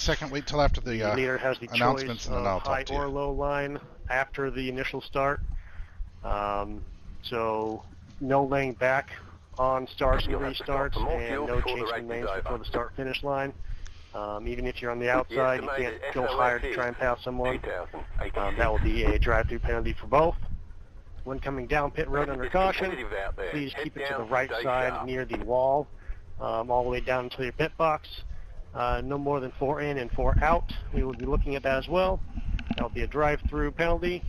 second, wait till after the leader has the announcements, choice and then I'll of high talk to you. or low line after the initial start. So no laying back on starts and restarts, and no chasing lanes before the start-finish line. Even if you're on the outside, you can't go higher to try and pass someone. That will be a drive-through penalty for both. When coming down pit road under caution, please keep it to the right side near the wall, all the way down until your pit box. No more than 4 in and 4 out. We will be looking at that as well. That will be a drive-through penalty.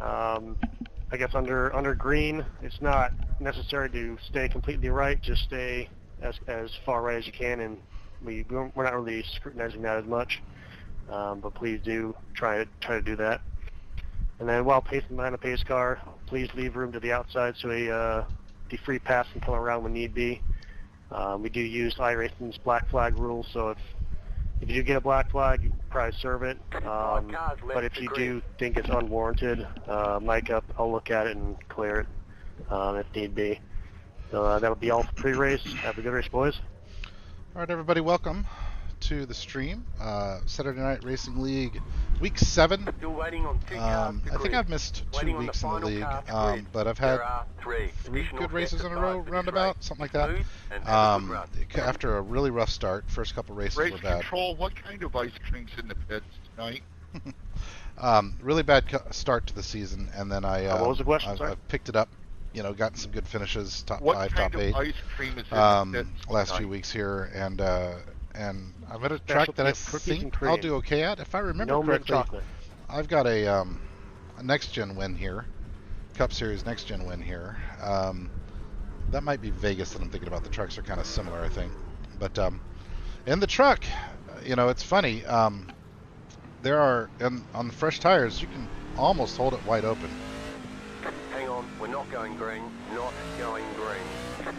I guess under green, it's not necessary to stay completely right. Just stay as far right as you can, and we're not really scrutinizing that as much. But please do try to do that. And then while pacing behind a pace car, please leave room to the outside so the free pass can come around when need be. We do use iRacing's black flag rule, so if you do get a black flag, you can probably serve it. But if you do think it's unwarranted, mic up, I'll look at it and clear it if need be. So that'll be all for pre-race. Have a good race, boys. All right, everybody, welcome to the stream. Saturday Night Racing League, Week 7. I think I've missed 2 weeks in the league, but I've had 3 good races in a row, roundabout, something like that. After a really rough start, first couple races were bad. Control, what kind of ice cream's in the pits tonight? Really bad start to the season, and then what was the question, I've picked it up. You know, gotten some good finishes, top what 5, kind top of 8. Ice cream is in the pits last tonight? few weeks here, and I'm at a track that I think I'll do okay at. If I remember correctly, I've got a next-gen win here, Cup Series next-gen win here. That might be Vegas that I'm thinking about. The trucks are kind of similar, I think. But in the truck, you know, it's funny. There are, on the fresh tires, you can almost hold it wide open. Hang on, we're not going green, not going green.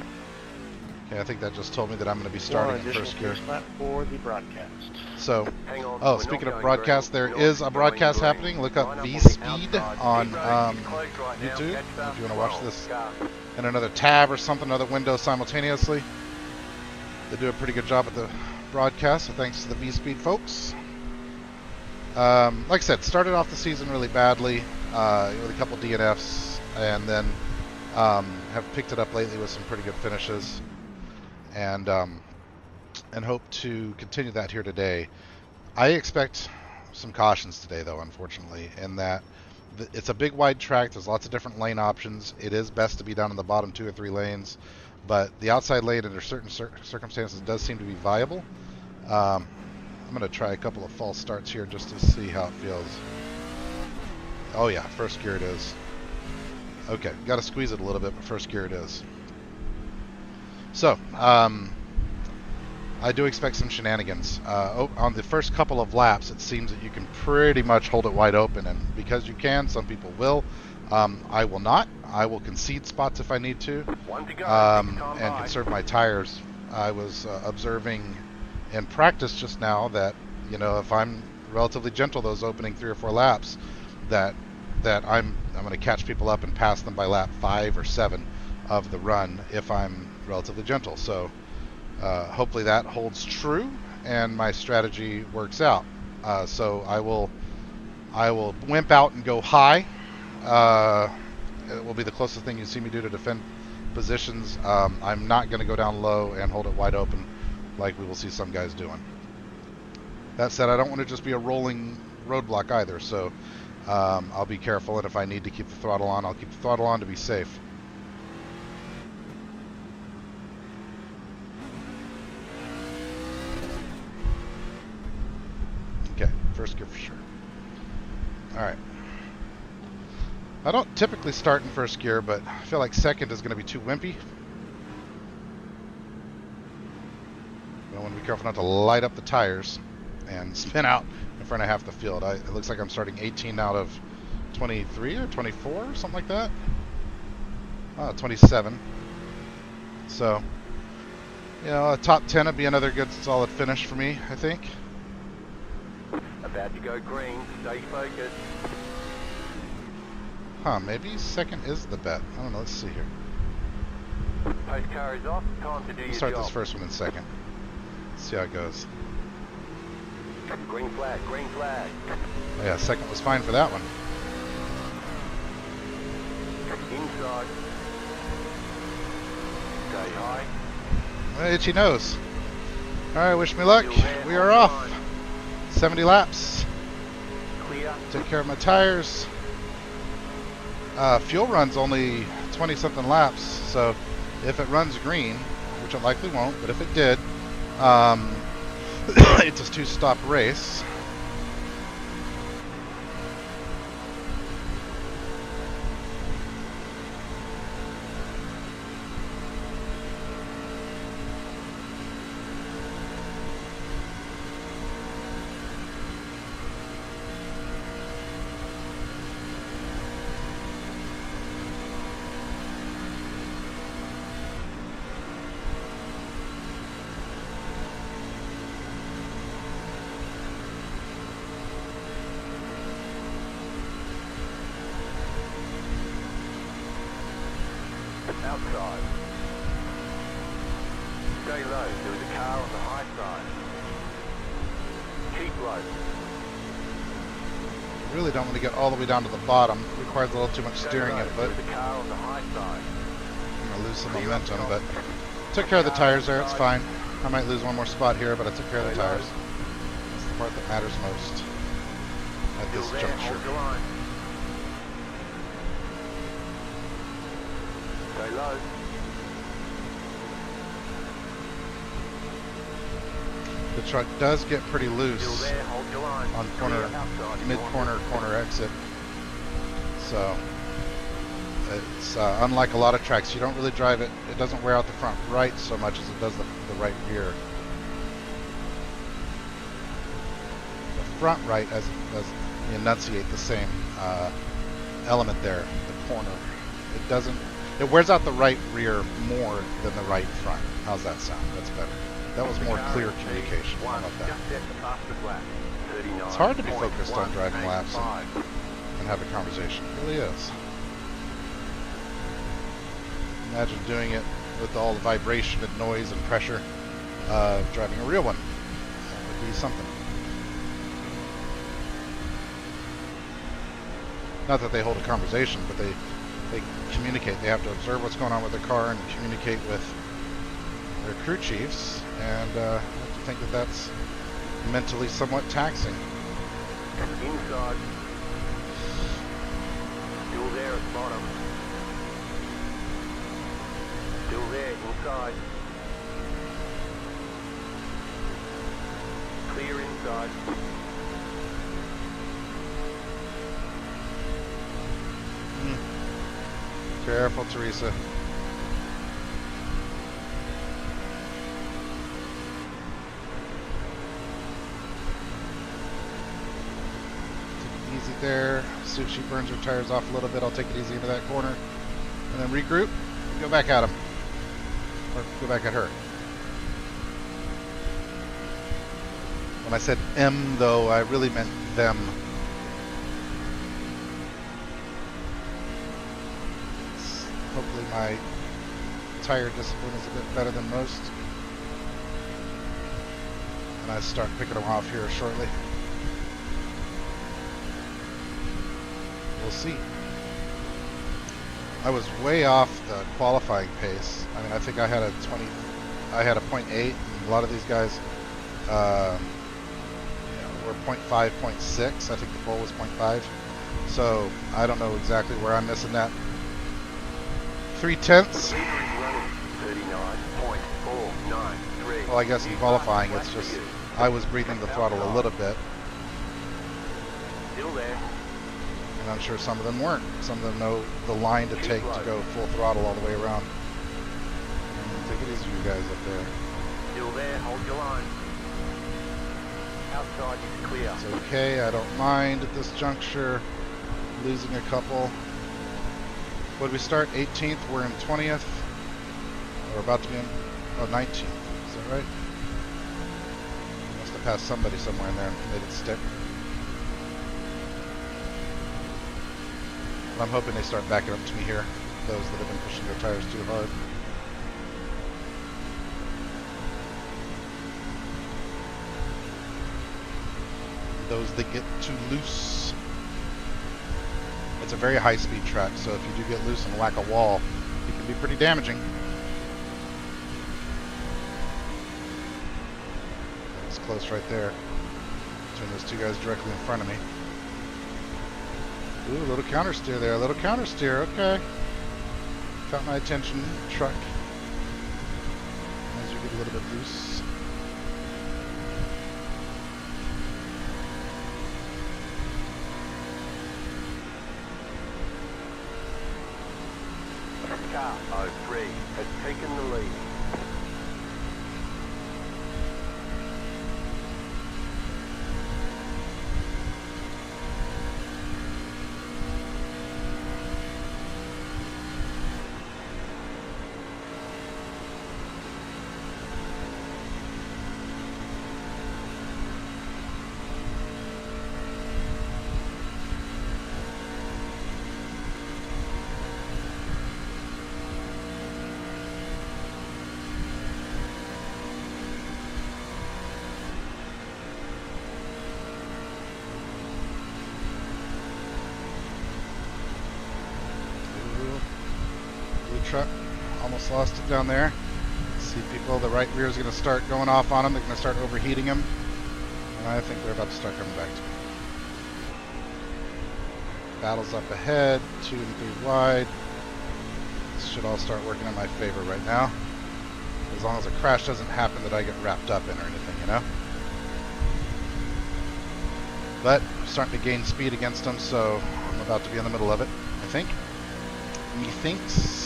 Okay, I think that just told me that I'm going to be starting in first gear. For the broadcast. So, speaking of broadcast, there is a broadcast happening. Look up V-Speed on YouTube if you want to watch this in another tab or something, another window simultaneously. They do a pretty good job at the broadcast, so thanks to the V-Speed folks. Like I said, started off the season really badly with a couple DNFs, and then have picked it up lately with some pretty good finishes. And hope to continue that here today. I expect some cautions today, though, unfortunately, in that it's a big wide track. There's lots of different lane options. It is best to be down in the bottom 2 or 3 lanes, but the outside lane under certain circumstances does seem to be viable. I'm going to try a couple of false starts here just to see how it feels. Oh yeah, first gear it is. Okay, got to squeeze it a little bit, but first gear it is. So, I do expect some shenanigans. On the first couple of laps, it seems that you can pretty much hold it wide open, and because you can, some people will. I will not. I will concede spots if I need to, and conserve my tires. I was observing in practice just now that, you know, if I'm relatively gentle those opening 3 or 4 laps, that I'm going to catch people up and pass them by lap 5 or 7 of the run if I'm relatively gentle. So hopefully that holds true and my strategy works out. So I will wimp out and go high. It will be the closest thing you see me do to defend positions. I'm not going to go down low and hold it wide open like we will see some guys doing. That said, I don't want to just be a rolling roadblock either, so I'll be careful, and if I need to keep the throttle on, I'll keep the throttle on to be safe. Okay, first gear for sure. Alright. I don't typically start in first gear, but I feel like second is going to be too wimpy. I want to be careful not to light up the tires and spin out in front of half the field. It looks like I'm starting 18 out of 23 or 24 or something like that. 27. So, you know, a top 10 would be another good solid finish for me, I think. About to go green, stay focused. Maybe second is the bet. I don't know, let's see here. Post car is off, time to do your Let's start job. this first one in second. See how it goes. Green flag, green flag. Yeah, second was fine for that one. Inside. Stay high. Itchy nose. Alright, wish me luck. We are off. 70 laps. Clear. Take care of my tires. Fuel run's only 20 something laps, so if it runs green, which it likely won't, but if it did, it's a 2-stop race. Outside. Stay low. There is a car on the high side. Keep low. Really don't want to get all the way down to the bottom. Requires a little too much steering Stay low. input. There is a car on the high side. I'm going to lose some momentum, but took care of the tires there. It's fine. I might lose one more spot here, but I took care of the tires. That's the part that matters most at this Still there. juncture. Hold the line. Stay low. The truck does get pretty Still loose there. Hold your line. on corner, Outside. mid-corner, corner exit. So it's unlike a lot of tracks. You don't really drive it. It doesn't wear out the front right so much as it does the right rear. The front right does enunciate the same element there. The corner. It doesn't. It wears out the right rear more than the right front. How's that sound? That's better. That was more clear communication. How about that? It's hard to be focused on driving laps and have a conversation. It really is. Imagine doing it with all the vibration and noise and pressure of driving a real one. That would be something. Not that they hold a conversation, but they communicate. They have to observe what's going on with the car and communicate with their crew chiefs, and I have to think that that's mentally somewhat taxing. Inside. Still there at the bottom. Still there inside. Clear inside. Careful, Teresa. Take it easy there. See if she burns her tires off a little bit. I'll take it easy into that corner. And then regroup and go back at him. Or go back at her. When I said M, though, I really meant them. Hopefully my tire discipline is a bit better than most. And I start picking them off here shortly. We'll see. I was way off the qualifying pace. I mean, I think I had a 0.8, and a lot of these guys were 0.5, 0.6. I think the pole was 0.5. So I don't know exactly where I'm missing that. 0.3. Well, I guess in qualifying, it's just I was breathing the throttle a little bit. Still there. And I'm sure some of them weren't. Some of them know the line to take to go full throttle all the way around. Take it easy, you guys up there. Still there. Hold your line. Outside is clear. It's okay. I don't mind at this juncture losing a couple. Would we start 18th? We're in 20th. We're about to be in 19th. Is that right? Must have passed somebody somewhere in there and made it stick. But I'm hoping they start backing up to me here. Those that have been pushing their tires too hard. those that get too loose. It's a very high-speed track, so if you do get loose and whack a wall, it can be pretty damaging. It's close right there between those two guys directly in front of me. Ooh, a little counter steer there, a little counter steer, okay. Caught my attention, truck. As you get a little bit loose. Car 03 has taken the lead. Truck almost lost it down there. See people, the right rear is going to start going off on them. They're going to start overheating them, and I think they're about to start coming back to me. Battles up ahead, 2 and 3 wide. This should all start working in my favor right now, as long as a crash doesn't happen that I get wrapped up in or anything, you know. But I'm starting to gain speed against them, so I'm about to be in the middle of it, I think. Methinks.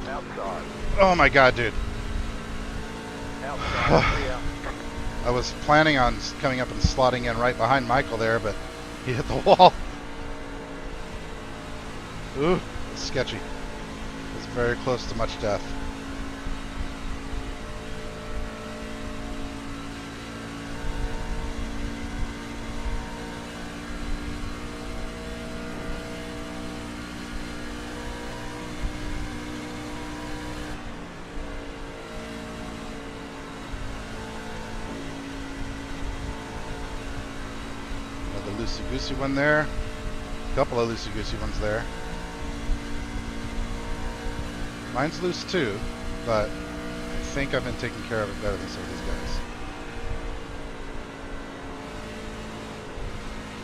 Outside. Oh my god, dude. Outside. I was planning on coming up and slotting in right behind Michael there, but he hit the wall. Ooh, it's sketchy. It's very close to much death. Loosey-goosey one there. A couple of loosey-goosey ones there. Mine's loose too, but I think I've been taking care of it better than some of these guys.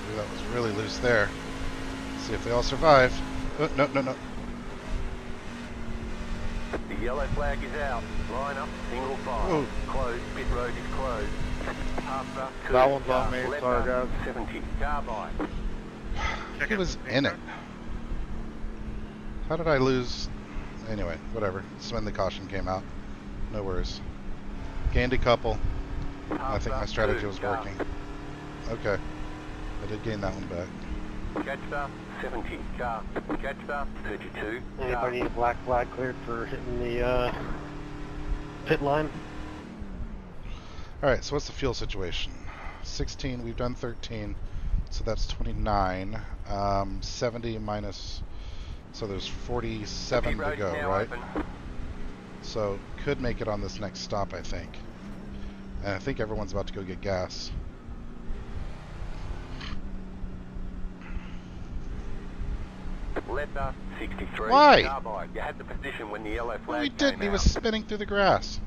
Ooh, that was really loose there. Let's see if they all survive. Oh, no, no, no. The yellow flag is out. Line up, single file. Whoa. Closed, pit road is closed. That one's on me, sorry guys. 70, carbine. He was in it. How did I lose? Anyway, whatever. It's when the caution came out. No worries. Gained a couple. I think my strategy was working. Okay. I did gain that one back. Catcher 70, car. Catcher 32. Anybody need a black flag cleared for hitting the pit line? Alright, so what's the fuel situation? 16, we've done 13, so that's 29. 70 minus, so there's 47 to go, right? Open. So, could make it on this next stop, I think. And I think everyone's about to go get gas. Letter 63. Why? Carbine. You had the position when the yellow flag Well, he came didn't, he was out. spinning through the grass.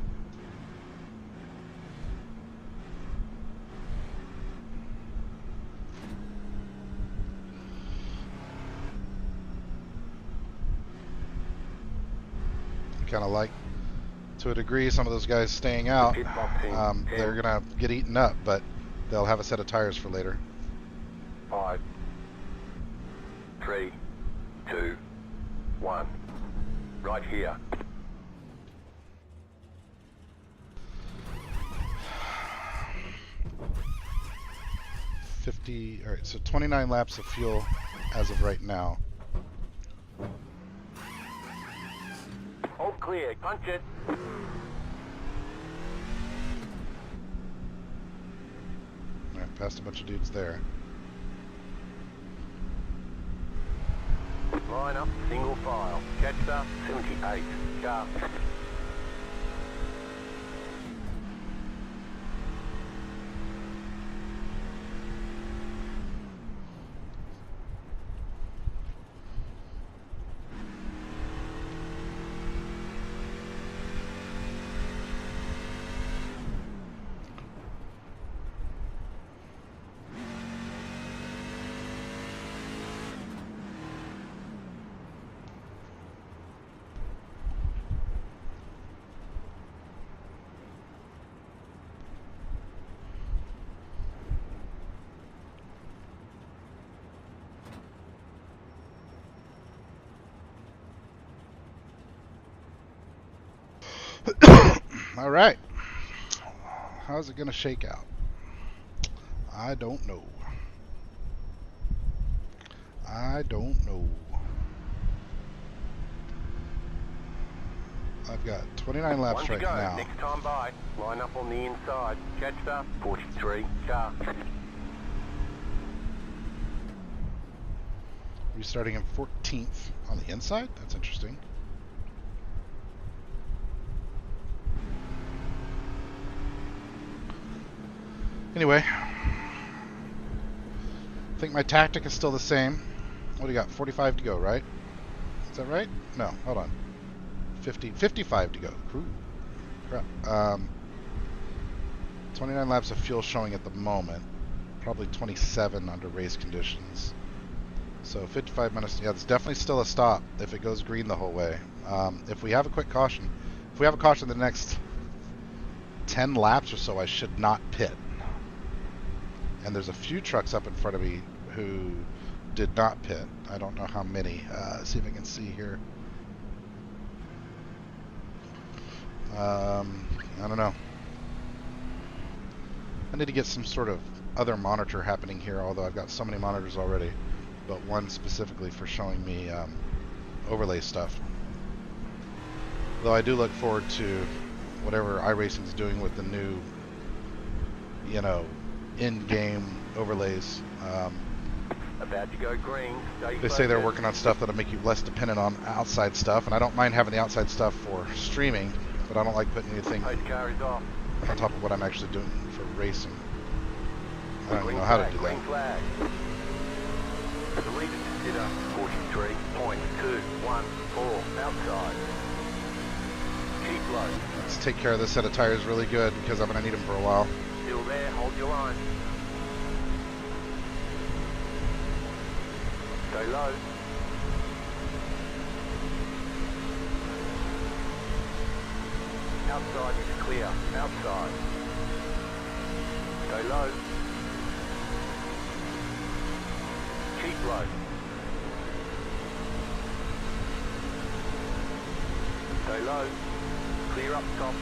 Kind of like, to a degree, some of those guys staying out. They're gonna get eaten up, but they'll have a set of tires for later. 5, 3, 2, 1. Right here. All right, so 29 laps of fuel as of right now. All clear. Punch it. Alright, passed a bunch of dudes there. line up, single file. Jetstar 78, car. All right. How's it going to shake out? I don't know. I don't know. I've got 29 laps right now. Next time by, line up on the inside. Jetstar 43, car. Restarting in 14th on the inside? That's interesting. Anyway, I think my tactic is still the same. What do you got? 45 to go, right? Is that right? No, hold on. 55 to go. Ooh, crap. 29 laps of fuel showing at the moment. Probably 27 under race conditions. So 55 minutes. Yeah, it's definitely still a stop if it goes green the whole way. If we have a quick caution, if we have a caution the next 10 laps or so, I should not pit. And there's a few trucks up in front of me who did not pit. I don't know how many. See if I can see here. I don't know. I need to get some sort of other monitor happening here, although I've got so many monitors already. But one specifically for showing me overlay stuff. Though I do look forward to whatever iRacing's doing with the new, you know, in-game overlays. About to go green. They say they're working on stuff that'll make you less dependent on outside stuff, and I don't mind having the outside stuff for streaming, but I don't like putting anything on top of what I'm actually doing for racing. I don't even know how to do that. Green flag. The leader consider 43.214 outside. Keep low. Let's take care of this set of tires really good because I'm going to need them for a while. Still there, hold your line. Stay low. Outside is clear. Outside. Stay low. Keep low. Stay low. Clear up top.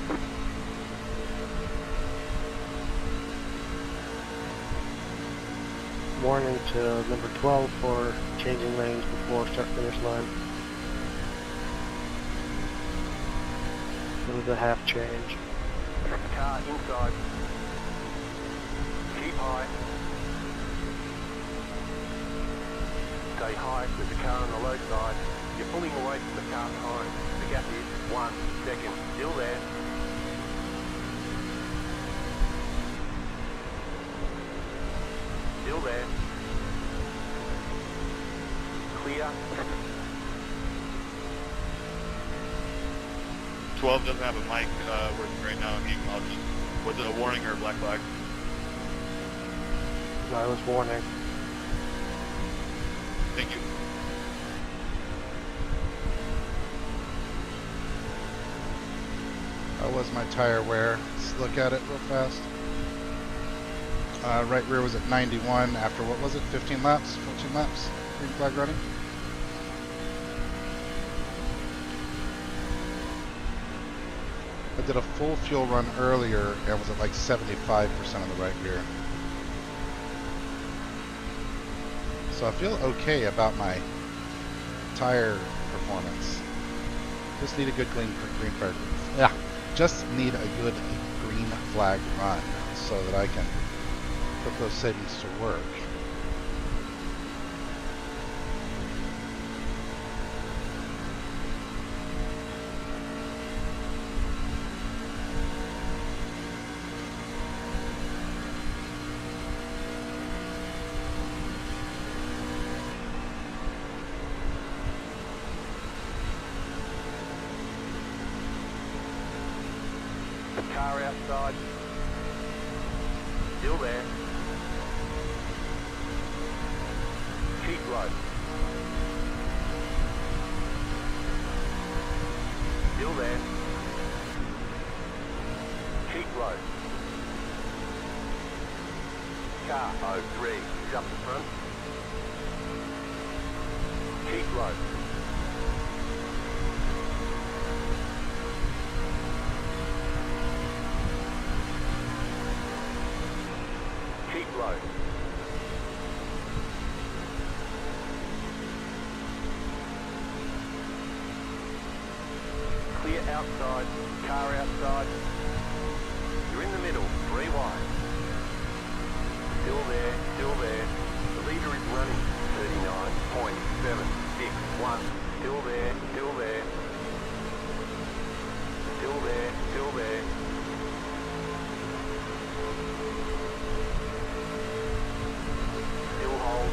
Warning to number 12 for changing lanes before start-finish line. It was a half change. Car inside. Keep high. Stay high with the car on the low side. You're pulling away from the car behind. The gap is 1 second. Still there. Still there. Clear. 12 doesn't have a mic working right now. Was it a warning or a black flag? No, it was warning. Thank you. How was my tire wear? Let's look at it real fast. Right rear was at 91 after, what was it, 15 laps, 14 laps, green flag running. I did a full fuel run earlier and was at like 75% on the right rear. So I feel okay about my tire performance. Just need a good green flag. Yeah, just need a good green flag run so that I can put those settings to work. outside. Still there. Keep low. Still there. Keep low. Car 03 is up the front. Keep low. Keep low. Clear outside, car outside. You're in the middle, 3 wide. Still there, still there. The leader is running, 39.761. Still there, still there. Still there, still there. Still hold.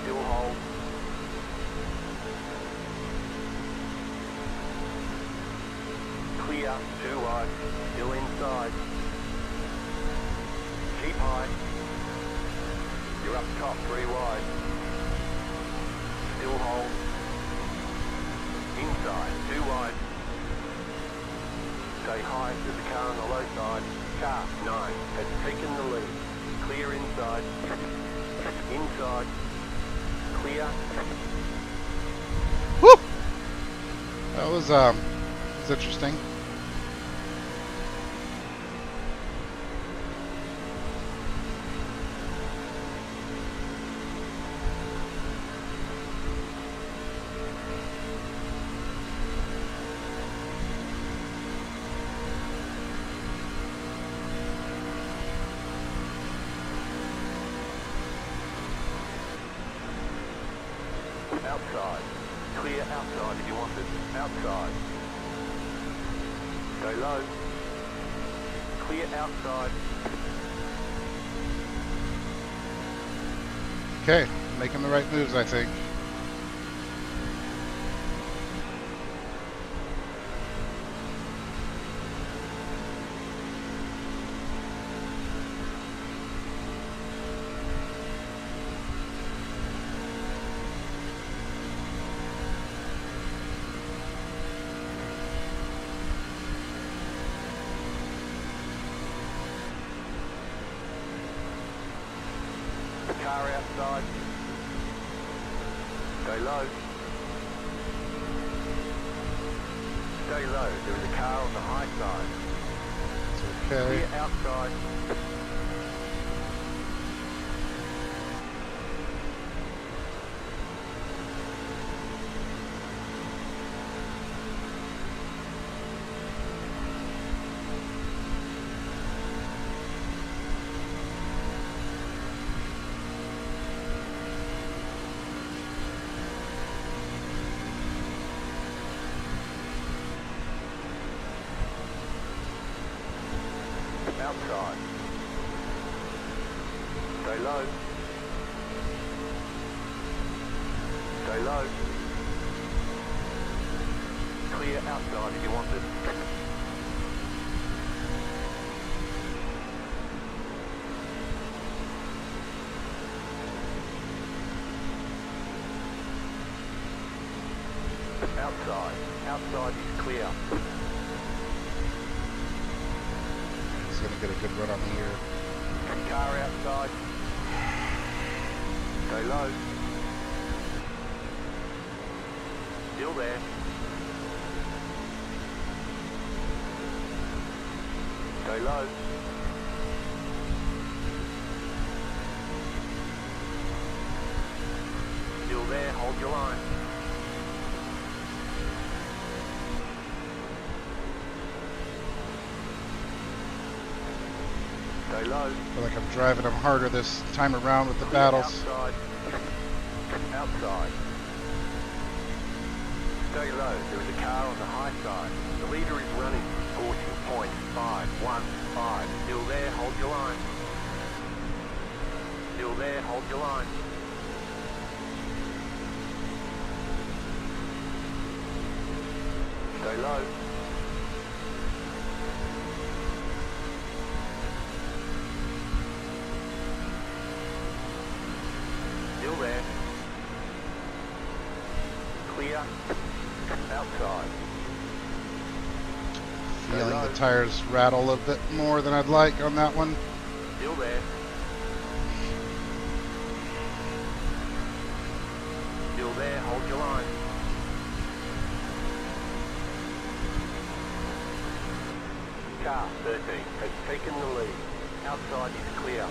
Still hold. Clear, 2 wide, still inside. Keep high. You're up top, 3 wide. Still hold. Inside, 2 wide. Stay high, there's a car on the low side. Car 9 has taken the lead. Clear inside. Inside. Clear. Woo! That was interesting. Outside. Clear outside if you want it. Outside. Go low. Clear outside. Okay, making the right moves, I think. Car outside. Go low. Stay low. There is a car on the high side. It's okay. Clear outside. Outside. Stay low. Stay low. Clear outside if you want it. Outside. Outside is clear. Gonna get a good run on here. Car outside. Stay low. Still there. Stay low. Still there, hold your line. Stay low. I feel like I'm driving them harder this time around with the battles. Outside. Outside. Stay low. There is a car on the high side. The leader is running 40.515. Still there, hold your line. Still there, hold your line. Stay low. Still there. Clear. Outside. Feeling the tires rattle a bit more than I'd like on that one. Still there. Still there. Hold your line. Car 13 has taken the lead. Outside is clear.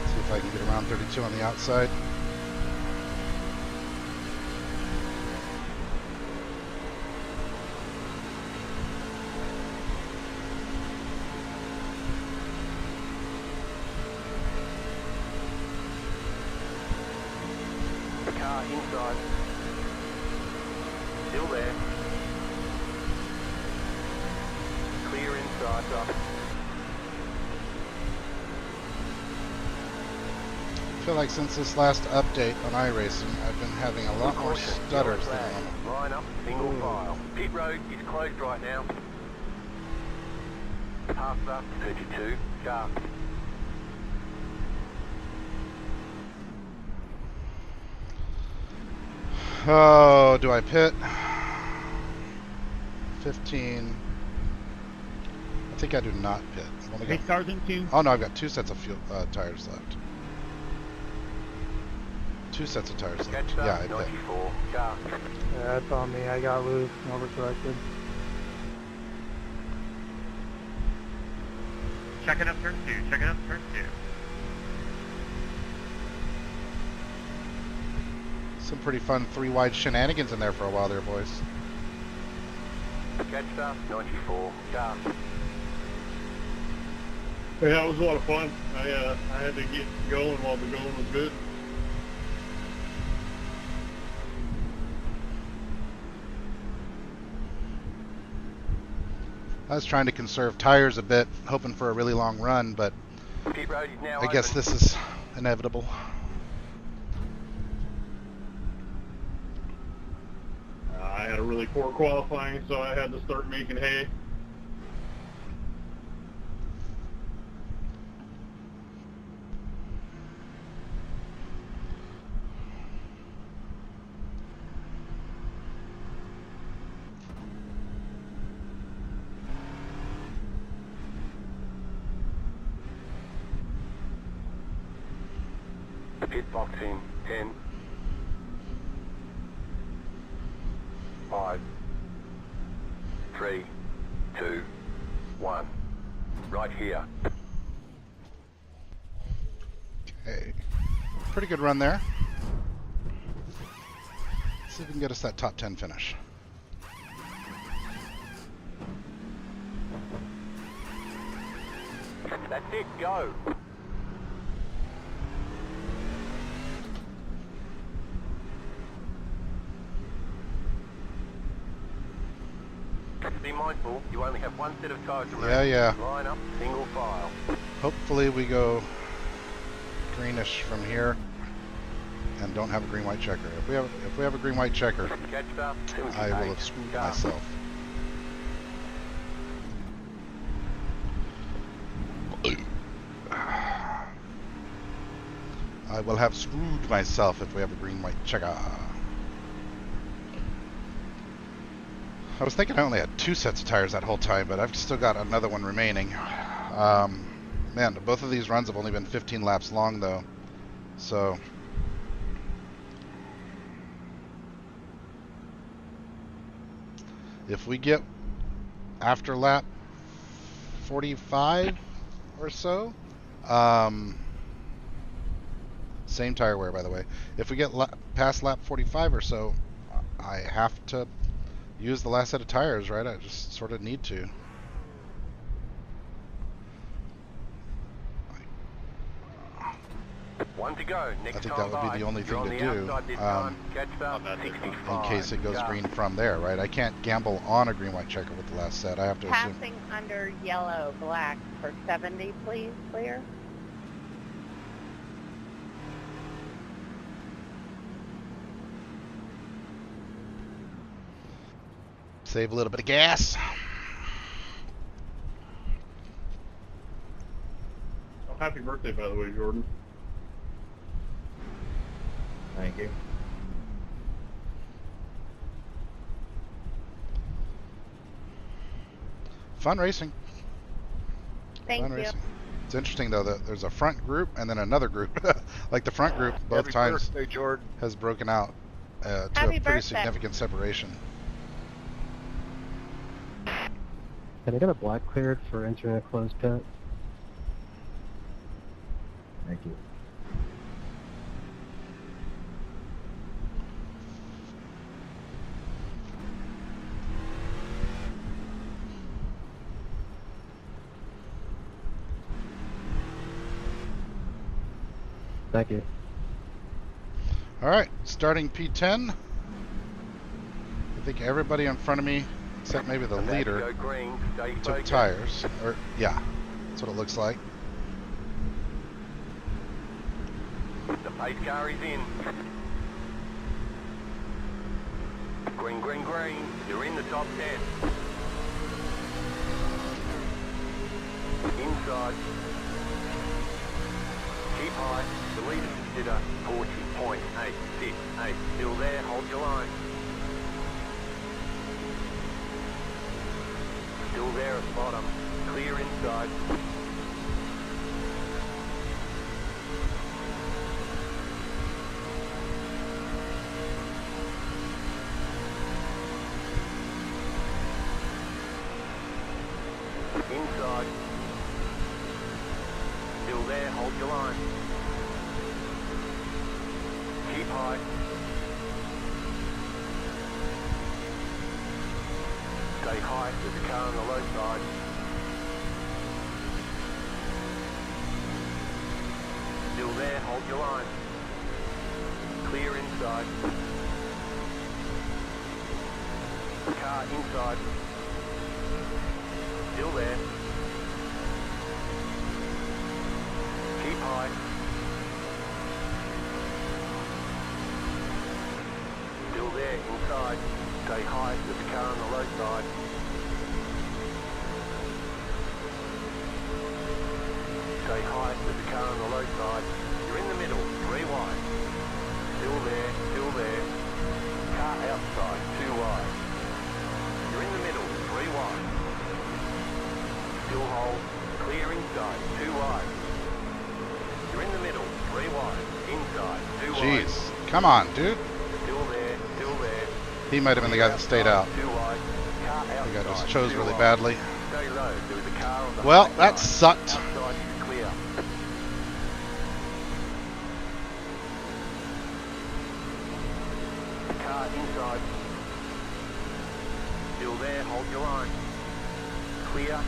See if I can get around 32 on the outside. Car inside. Still there. Clear inside. I feel like since this last update on iRacing, I've been having a lot more stutters than normal. Line up, single file. Pit road is closed right now. Half up, 32, car. Oh, do I pit? 15. I think I do not pit. I've only got- Hey, Sergeant 2. Oh no, I've got two sets of fuel tires left. Two sets of tires left. Catch Yeah, up, I pit. 94, car. Yeah, that's on me. I got loose and overcorrected. Checking up turn 2, checking up turn 2. Some pretty fun three-wide shenanigans in there for a while there, boys. Catch up, 94, car. Yeah, that was a lot of fun. I had to get going while the going was good. I was trying to conserve tires a bit, hoping for a really long run, but Pit road is now I guess open. this is inevitable. I had a really poor qualifying, so I had to start making hay. Pit box in 10, 5, 3, 2, 1. Right here. Okay. Pretty good run there. Let's see if we can get us that top 10 finish. That's it, go. Be mindful, you only have one set of tires to Yeah. Line up, single file. Hopefully we go greenish from here and don't have a green-white checker. If we have a green-white checker, Catch up, 78, I will have screwed car. myself. I will have screwed myself if we have a green-white checker. I was thinking I only had two sets of tires that whole time, but I've still got another one remaining. Man, both of these runs have only been 15 laps long, though. So, if we get after lap 45 or so, same tire wear, by the way. If we get past lap 45 or so, I have to use the last set of tires, right? I just sort of need to. One to go. Next I think time that would be the only thing to do in case it goes green from there, right? I can't gamble on a green-white checker with the last set. I have to assume. Passing under yellow, black for 70, please, clear. Save a little bit of gas. Oh, happy birthday, by the way, Jordan. Thank you. Fun racing. Thank Fun you. racing. It's interesting though that there's a front group and then another group. Like the front group both Happy times birthday, Jordan. has broken out to a Happy pretty birthday. significant separation. Can I get a black cleared for entering a closed pit? Thank you. Thank you. All right, starting P10. I think everybody in front of me, except maybe the About to leader, go green, stay took focused. tires. Or yeah, that's what it looks like. The pace car is in. Green, green, green. You're in the top 10. Inside. Keep high. The leader consider 40.868. Still there. Hold your line. Still there at bottom. Clear inside. Inside. Still there, hold your line. Keep high. Stay high with the car on the low side. Still there, hold your line. Clear inside. Car inside. Still there. Keep high. Still there, inside. Stay high with the car on the low side. Stay high with the car on the low side. You're in the middle, 3 wide. Still there, still there. Car outside, 2 wide. You're in the middle, 3 wide. Still hold, clear inside, 2 wide. You're in the middle, 3 wide, inside, 2 wide. Jeez, come on, dude. Still there, still there. He might have been the guy that stayed out. 2 wide, car I think I just outside, chose 2 really wide. badly. Stay low, there was a car on the Well, high that side. sucked. Outside is clear. Car inside. Still there, hold your line. Clear.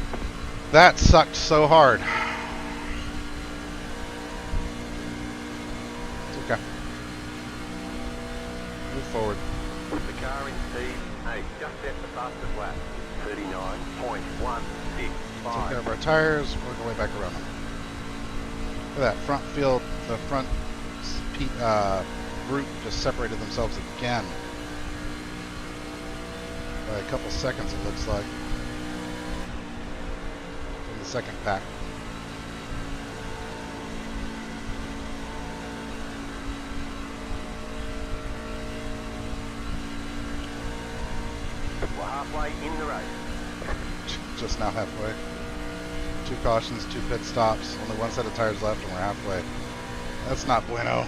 That sucked so hard. It's okay. Move forward. The car in speed, hey, just set the fastest lap. 39.165. Take care of our tires, work our way back around them. Look at that front field, the front group just separated themselves again. By a couple seconds, it looks like. From the second pack. We're halfway in the race. Just now halfway. 2 cautions, 2 pit stops, only 1 set of tires left, and we're halfway. That's not bueno.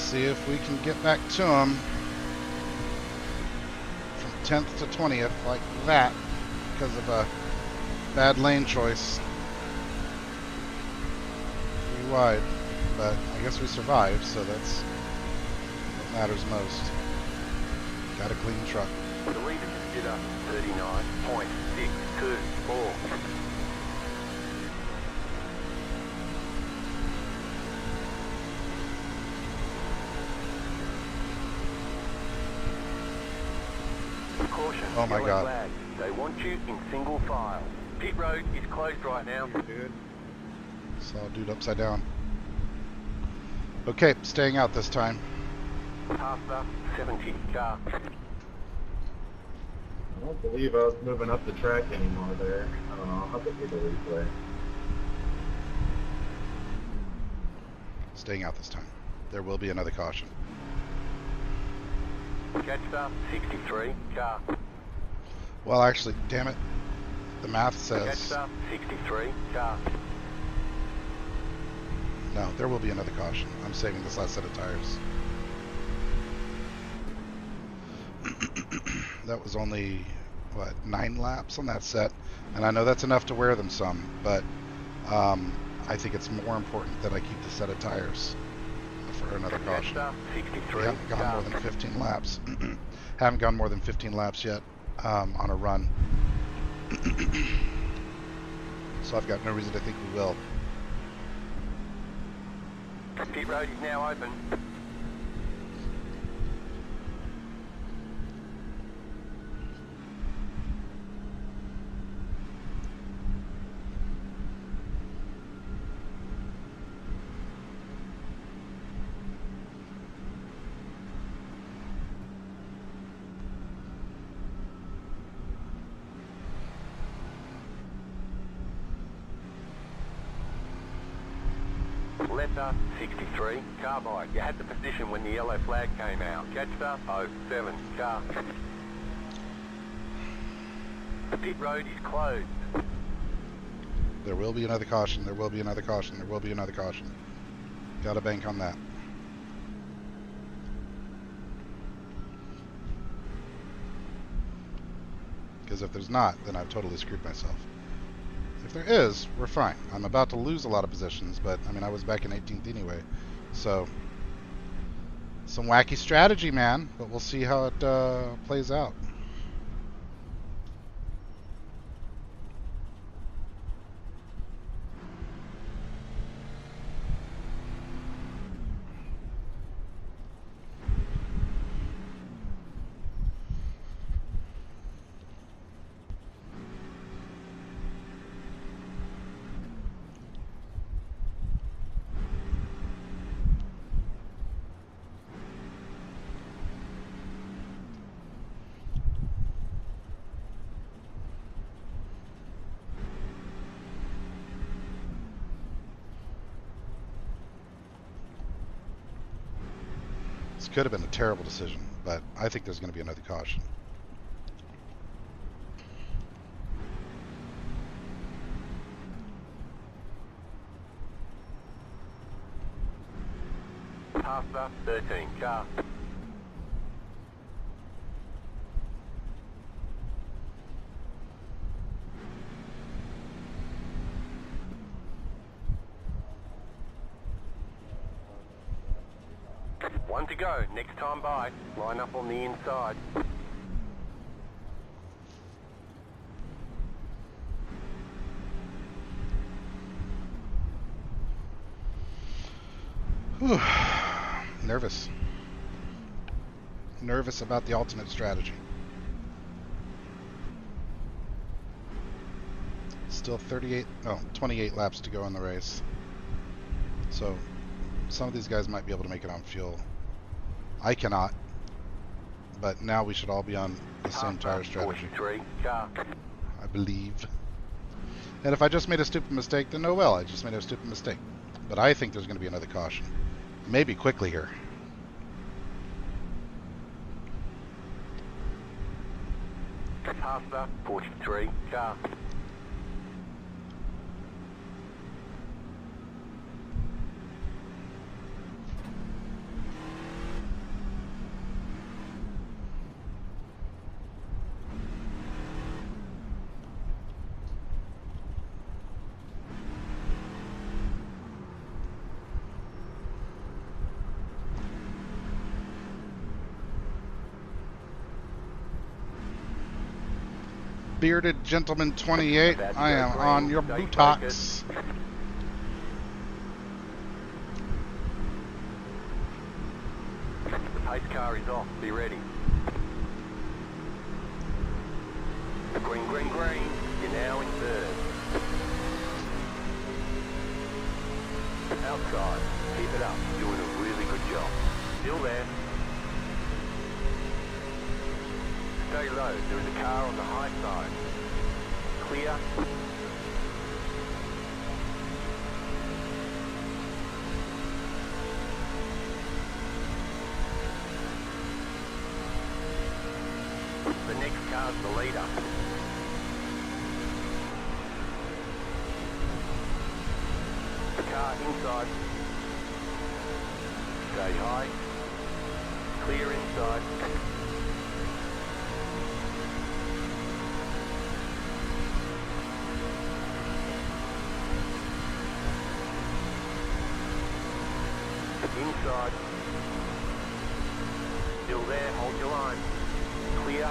see if we can get back to them from 10th to 20th like that because of a bad lane choice. 3 wide, but I guess we survived, so that's what matters most. Got a clean truck. The leader just did up 39.624. Caution, Oh my yellow God. flag. They want you in single file. Pit road is closed right now. Saw a dude upside down. Okay, staying out this time. Past the 70 car. I don't believe I was moving up the track anymore there. I don't know. I'll have to see the replay. Staying out this time. There will be another caution. Catch the 63 car. Well, actually, damn it. The math Catch says the 63 car. no, there will be another caution. I'm saving this last set of tires. That was only, what, 9 laps on that set? And I know that's enough to wear them some, but I think it's more important that I keep the set of tires for another Catch caution. the 63 We haven't gone car. more than 15 laps. Haven't gone more than 15 laps yet on a run. So I've got no reason to think we will. Pit road is now open. Letter 63 car bike. You had the position when the yellow flag came out. Catch the 07 car. The pit road is closed. There will be another caution. There will be another caution. There will be another caution. Gotta bank on that. Because if there's not, then I've totally screwed myself. If there is, we're fine. I'm about to lose a lot of positions, but I mean, I was back in 18th anyway. So, some wacky strategy, man. But we'll see how it plays out. This could have been a terrible decision, but I think there's going to be another caution. Past the 13 car. One to go. Next time by, line up on the inside. Whew. Nervous. Nervous about the alternate strategy. Still 28 laps to go in the race. So some of these guys might be able to make it on fuel. I cannot. But now we should all be on the same tire strategy, 43 car. I believe. And if I just made a stupid mistake, then oh well, I just made a stupid mistake. But I think there's going to be another caution. Maybe quickly here. Past the 43 car. Bearded Gentleman 28. I am on your buttocks. The pace car is off. Be ready. Green, green, green. You're now in third. Outside. Keep it up. Doing a really good job. Still there. Stay low. There is a car on the high side. Clear. The next car's the leader. The car inside. Stay high. Clear inside. Inside. Still there, hold your line. Clear.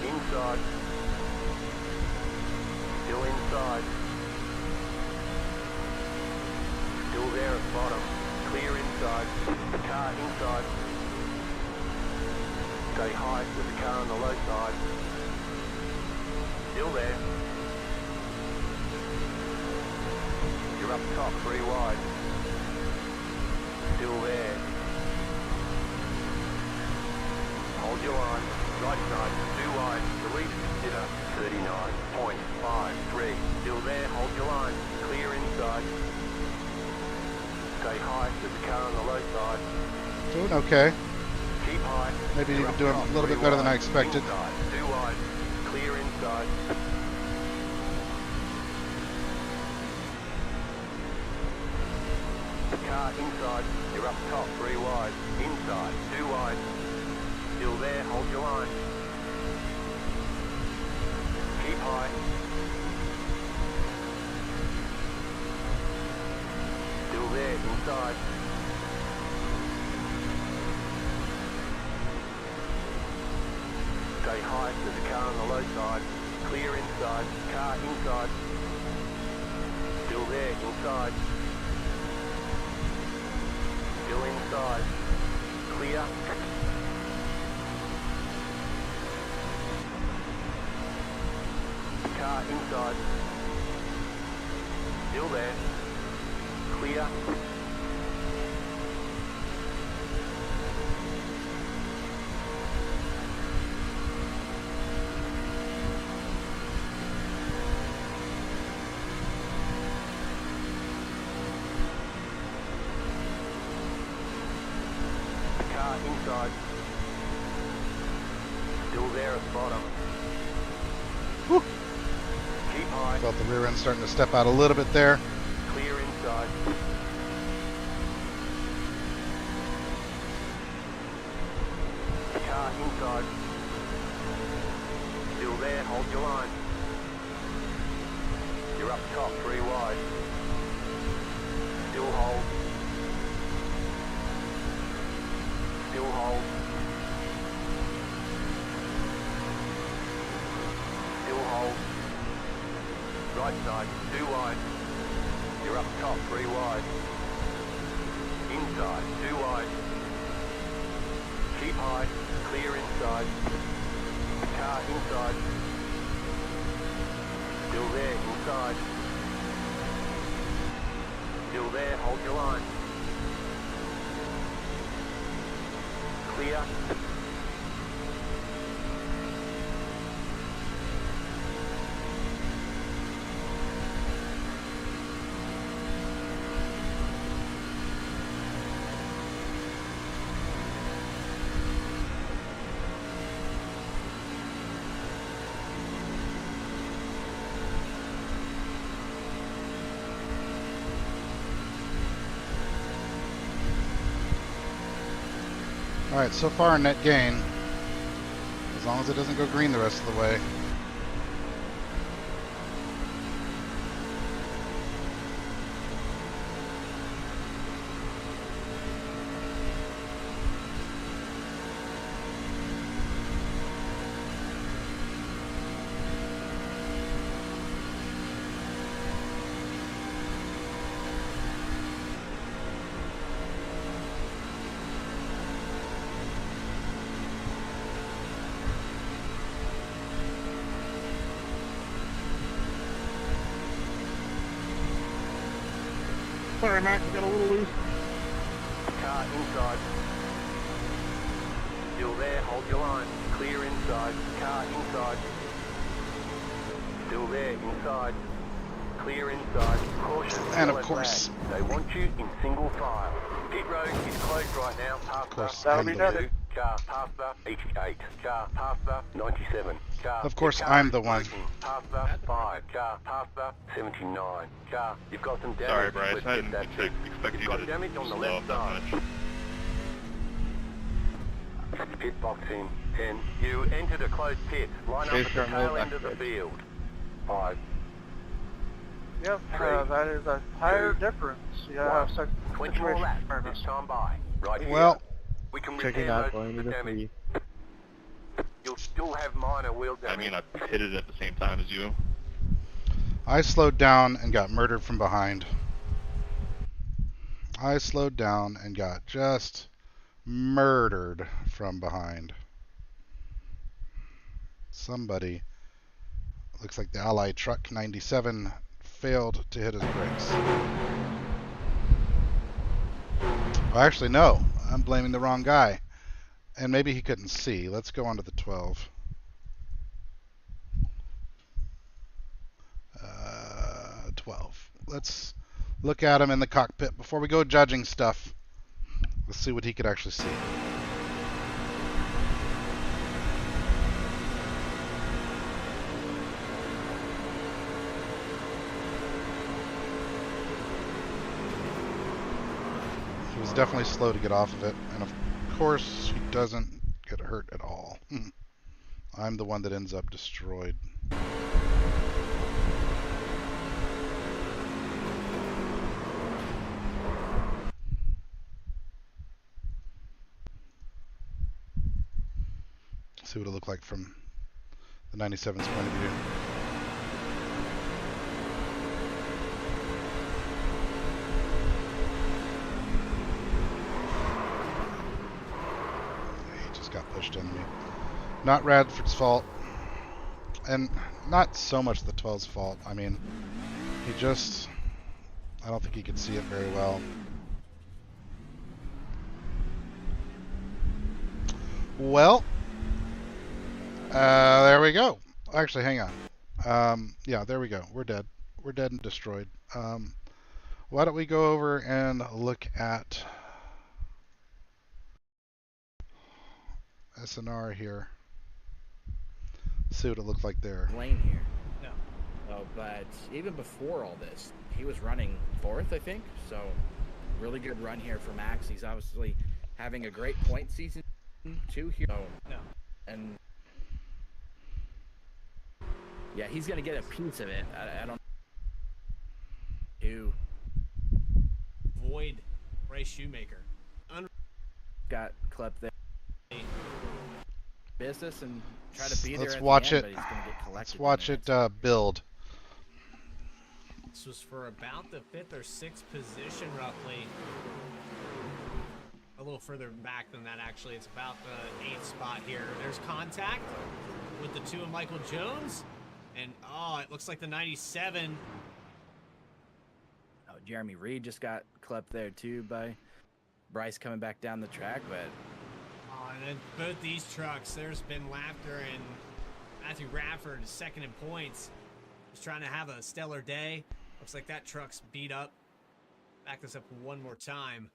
Inside. Still inside. Still there at bottom. Clear inside. Car inside. Stay high with the car on the low side. Still there. You're up top, 3 wide. Still there. Hold your line. Right side, 2 wide. Release, consider 39.53. Still there, hold your line. Clear inside. Stay high with the car on the low side. Doing okay. Keep high. Maybe even doing a little bit better than I expected. Inside, 2 wide. Clear inside. Car inside, you're up top, 3 wide. Inside, 2 wide. Still there, hold your line. Keep high. Still there, inside. Stay high, there's a car on the low side. Clear inside, car inside. Still there, inside. Still inside. Clear. Car inside. Still there. Clear. Car inside. Still there at the bottom. Whew. Keep high. Felt the rear end starting to step out a little bit there. Clear inside. Car inside. Still there, hold your line. You're up top, 3 wide. Still hold. Still hold. Still hold. Right side, 2 wide. You're up top, 3 wide. Inside, 2 wide. Keep high, clear inside. Car inside. Still there, inside. Still there, hold your line. Clear. Alright, so far net gain. As long as it doesn't go green the rest of the way. Sorry, Max, got a little loose. Car inside. Still there, hold your line. Clear inside. Car inside. Still there, inside. Clear inside. Caution. And of yellow course- flag. They want you in single file. Pit road is closed right now. Past course, That'll be done. Car past the 88. Car past the 97. Car. Of course, car I'm is the one. braking. Past the 5. Car past the 79. Car. You've got some damage. Sorry, Bryce. Let's I get didn't that fixed. expect You've you got to damage on the slow left up that side. much. Pit box in 10. You entered a closed pit. Line up at the tail end of the field. 5. Yep, Three, that is a higher 2, difference. You gotta 1. have such 20 more situation laps awareness. this time by. Right here. Well, We can Checking repair out, most going of the into damage. 3. You'll still have minor wheel I damage. mean, I hit it at the same time as you. I slowed down and got murdered from behind. I slowed down and got just murdered from behind. Somebody, looks like the Allied truck 97 failed to hit his brakes. Well, actually, no. I'm blaming the wrong guy. And maybe he couldn't see. Let's go on to the 12. 12. Let's look at him in the cockpit before we go judging stuff. Let's see what he could actually see. He was definitely slow to get off of it, and of course he doesn't get hurt at all. I'm the one that ends up destroyed. See what it looked like from the 97's point of view. He just got pushed into me. Not Radford's fault, and not so much the 12's fault. I mean, he just, I don't think he could see it very well. Well, there we go. Actually, hang on. Yeah, there we go. We're dead. We're dead and destroyed. Why don't we go over and look at SNR here. See what it looked like there. Lane here. No. Oh, but even before all this, he was running 4th, I think. So, really good run here for Max. He's obviously having a great point season 2 here. So, no. And yeah, he's gonna get a piece of it. I don't. Who avoid Ray Shoemaker. got clipped there. Business and try to be there. Let's at watch the end, it. But he's gonna get collected. Let's watch it build. This was for about the 5th or 6th position, roughly. A little further back than that, actually. It's about the 8th spot here. There's contact with the 2 of Michael Jones. And, oh, it looks like the 97. Oh, Jeremy Reed just got clipped there, too, by Bryce coming back down the track, but... Oh, and then both these trucks, there's been laughter, and Matthew Radford is second in points. He's trying to have a stellar day. Looks like that truck's beat up. Back this up one more time.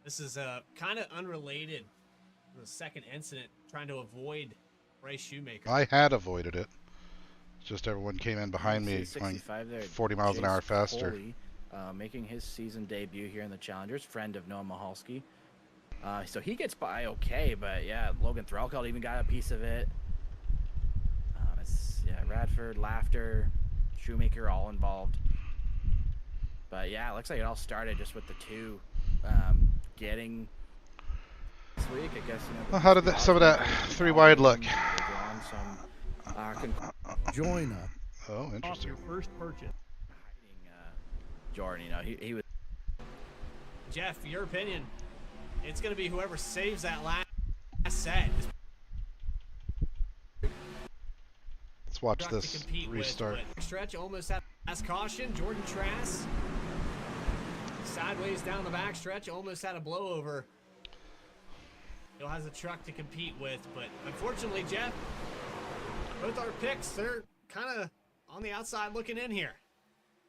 This is kind of unrelated to the second incident, trying to avoid Ray Shoemaker. I had avoided it. Just everyone came in behind me going 40 miles an hour faster. Coley, making his season debut here in the Challengers, friend of Noah Mahalski. So he gets by okay, but yeah, Logan Threlkeld even got a piece of it. Yeah, Radford, Laughter, Shoemaker all involved. But yeah, it looks like it all started just with the 2 getting this week, I guess. You know, Well, how did some of that 3 wide look? Join up. Oh, interesting. Your first purchase. Jordan, you know, he was. Jeff, your opinion. It's going to be whoever saves that last set. Let's watch this restart. Stretch almost has Last caution, Jordan Trask. Sideways down the backstretch, almost had a blowover. Still has a truck to compete with, but unfortunately, Jeff, both our picks, they're kind of on the outside looking in here.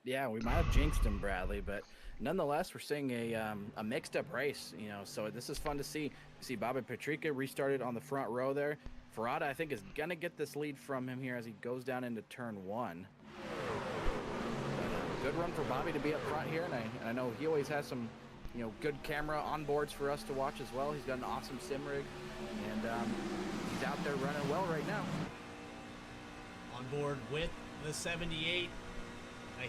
Yeah, we might have jinxed him, Bradley, but nonetheless, we're seeing a mixed-up race, you know, so this is fun to see. See Bobby Petrika restarted on the front row there. Ferrata, I think, is going to get this lead from him here as he goes down into turn 1. But, good run for Bobby to be up front here, and I know he always has some, you know, good camera onboards for us to watch as well. He's got an awesome sim rig, and he's out there running well right now. On board with the 78.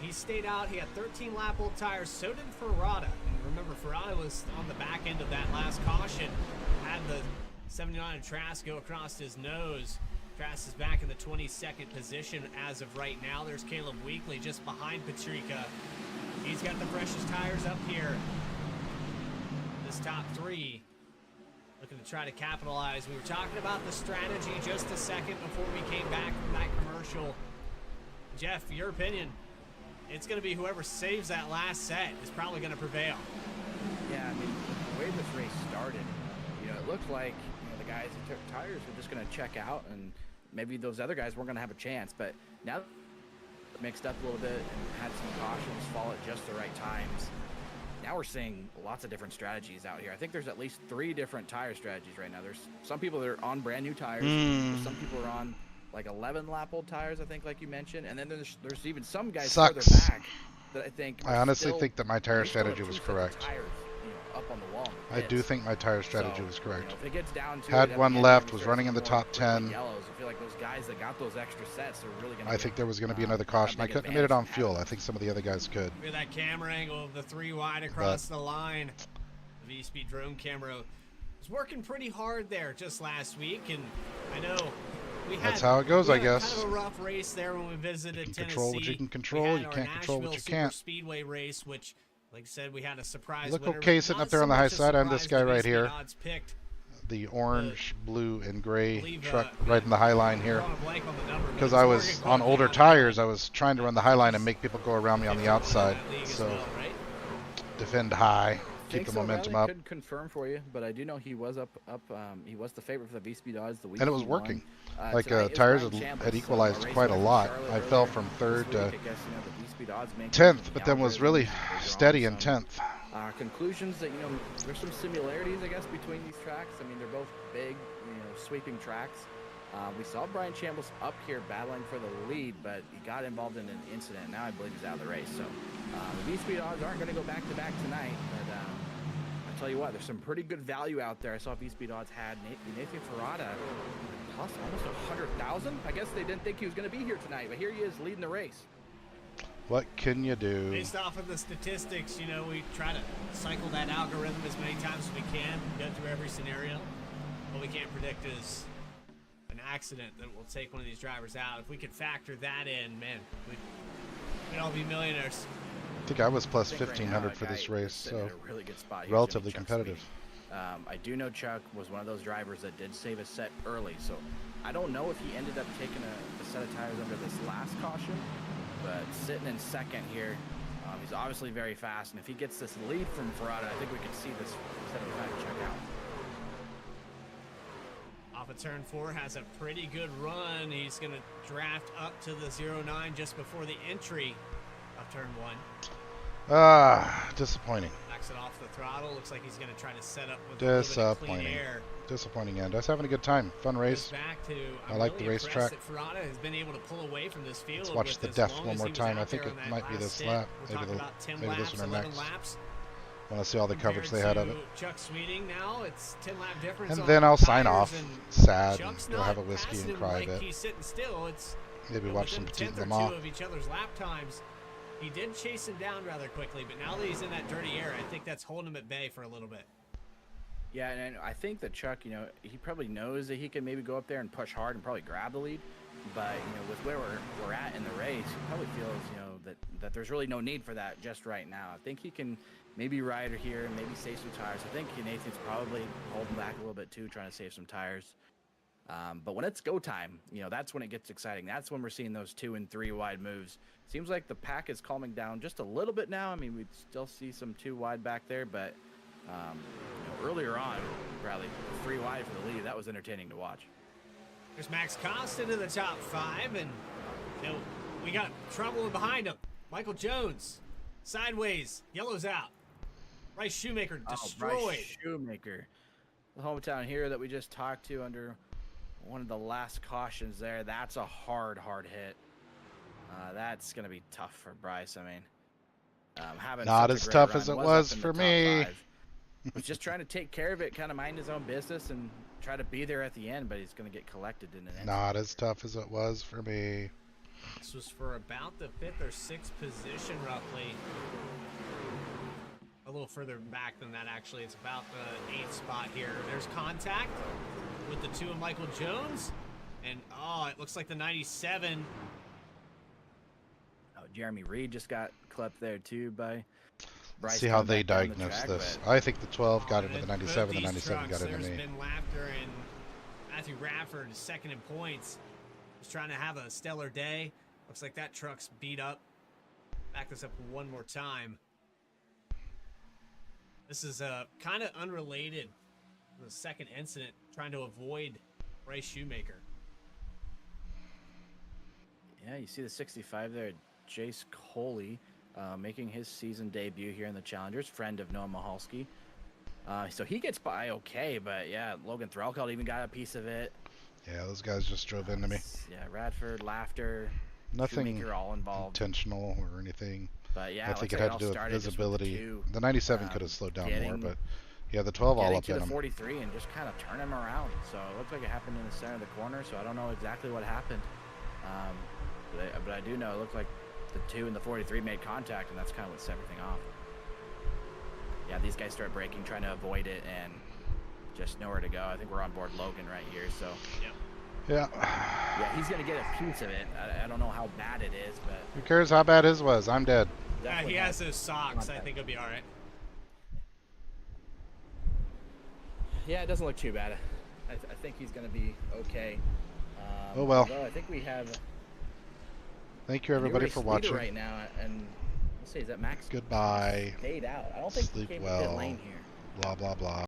He stayed out. He had 13 lap old tires. So did Ferrata. And remember, Ferrata was on the back end of that last caution. Had the 79 of Trask go across his nose. Trask is back in the 22nd position as of right now. There's Caleb Weekly just behind Petrika. He's got the freshest tires up here. This top 3 looking to try to capitalize. We were talking about the strategy just a second before we came back from that commercial. Jeff, your opinion? It's going to be whoever saves that last set is probably going to prevail. Yeah, I mean, the way this race started, you know, it looked like, you know, the guys that took tires were just going to check out, and maybe those other guys weren't going to have a chance. But now mixed up a little bit and had some cautions fall at just the right times. Now we're seeing lots of different strategies out here. I think there's at least 3 different tire strategies right now. There's some people that are on brand new tires. There's some people are on like 11 lap old tires, I think, like you mentioned, and then there's even some guys further back that I think. I honestly think that my tire strategy was correct. Tires, you know, up on the wall. I do think my tire strategy was correct. You know, if it gets down to had it, one left, was running in the top 10. Yellows, I feel like those guys that got those extra sets are really going to. I think there was going to be another caution. I couldn't have made it on fuel. I think some of the other guys could. Look at that camera angle of the 3 wide across the line. The V-Speed drone camera was working pretty hard there just last week, and I know. That's how it goes, I guess. Kind of a rough race there when we visited Tennessee. Control what you can control. You can't control what you can't. Speedway race, which, like I said, we had a surprise. Look okay sitting up there on the high side. I'm this guy right here. Picked. The orange, blue, and gray truck right in the high line here. Because I was on older tires, I was trying to run the high line and make people go around me on the outside. So defend high. Keep the momentum up. I couldn't confirm for you, but I do know he was up. He was the favorite for the V-Speed odds the week. And it was working. Tires had equalized quite a lot. I fell from 3rd to 10th, but then was really steady in 10th. Conclusions that, you know, there's some similarities, I guess, between these tracks. I mean, they're both big, you know, sweeping tracks. We saw Brian Chambliss up here battling for the lead, but he got involved in an incident. Now I believe he's out of the race. So the V-Speed odds aren't going to go back-to-back tonight, but I tell you what, there's some pretty good value out there. I saw V-Speed odds had Nathan Ferrata plus almost 100,000. I guess they didn't think he was going to be here tonight, but here he is leading the race. What can you do? Based off of the statistics, you know, we try to cycle that algorithm as many times as we can, go through every scenario. What we can't predict is an accident that will take one of these drivers out. If we could factor that in, man, we'd all be millionaires. I think I was plus 1,500 for this race, so really good spot. Relatively competitive. I do know Chuck was one of those drivers that did save a set early, so I don't know if he ended up taking a set of tires under this last caution, but sitting in second here, he's obviously very fast, and if he gets this lead from Ferrata, I think we could see this 75 check out. Off of turn 4, has a pretty good run. He's going to draft up to the 09 just before the entry of turn 1. Disappointing. Backs it off the throttle. Looks like he's going to try to set up with a little bit of clean air. Disappointing end. I was having a good time. Fun race. I like the racetrack. Ferrata has been able to pull away from this field. Let's watch the death one more time. I think it might be this lap. Maybe this one or next. I want to see all the coverage they had of it. Chuck Sweeting now, it's 10 lap difference. And then I'll sign off sad and go have a whiskey and cry a bit. He's sitting still. It's maybe watch some Petite Le Mans. Of each other's lap times. He did chase him down rather quickly, but now that he's in that dirty air, I think that's holding him at bay for a little bit. Yeah, and I think that Chuck, you know, he probably knows that he can maybe go up there and push hard and probably grab the lead. But, you know, with where we're at in the race, he probably feels, you know, that there's really no need for that just right now. I think he can maybe ride here and maybe save some tires. I think Nathan's probably holding back a little bit too, trying to save some tires. But when it's go time, that's when it gets exciting. That's when we're seeing those 2 and 3 wide moves. Seems like the pack is calming down just a little bit now. I mean, we still see some 2 wide back there, but earlier on, Bradley, 3 wide for the lead. That was entertaining to watch. There's Max Constant in the top 5, and we got trouble behind him. Michael Jones, sideways, yellow's out. Bryce Shoemaker destroyed. Bryce Shoemaker, the hometown hero that we just talked to under one of the last cautions there. That's a hard hit. That's going to be tough for Bryce. I mean, having not such as a great tough run, as it was was up in for the top me. 5. Was just trying to take care of it, kind of mind his own business, and try to be there at the end, but he's going to get collected in an instant. Not as tough as it was for me. This was for about the 5th or 6th position, roughly. A little further back than that, actually. It's about the 8th spot here. There's contact with the 2 of Michael Jones. And, it looks like the 97. Oh, Jeremy Reed just got clipped there, too, by Bryce. See how they diagnose this. I think the 12 got into the 97, the 97 got into me. There's been laughter, and Matthew Radford is second in points. He's trying to have a stellar day. Looks like that truck's beat up. Back this up one more time. This is kind of unrelated to the second incident, trying to avoid Bryce Shoemaker. Yeah, you see the 65 there, Jace Coley, making his season debut here in the Challengers, friend of Noah Mahalski. So he gets by okay, but yeah, Logan Threlkeld even got a piece of it. Yeah, those guys just drove into me. Yeah, Radford, Laughter, Nothing Shoemaker, all involved. intentional or anything. But yeah, I think it had to do with visibility. The 97 could have slowed down more, but yeah, the 12 all up to in the him. 43 and just kind of turn him around. So it looked like it happened in the center of the corner, so I don't know exactly what happened. But I do know it looked like the 2 and the 43 made contact, and that's kind of what set everything off. Yeah, these guys start braking, trying to avoid it, and just nowhere to go. I think we're on board Logan right here, so. Yeah. Yeah, he's going to get a piece of it. I don't know how bad it is, but. Who cares how bad his was? I'm dead. Yeah, he has those socks. I think he'll be all right. Yeah, it doesn't look too bad. I think he's going to be okay. Oh, well. I think we have. Thank you, everybody, for watching. Right now, and let's see, is that Max? Goodbye. Stayed out. I don't think Sleep he came well. to pit lane here. Blah, blah, blah.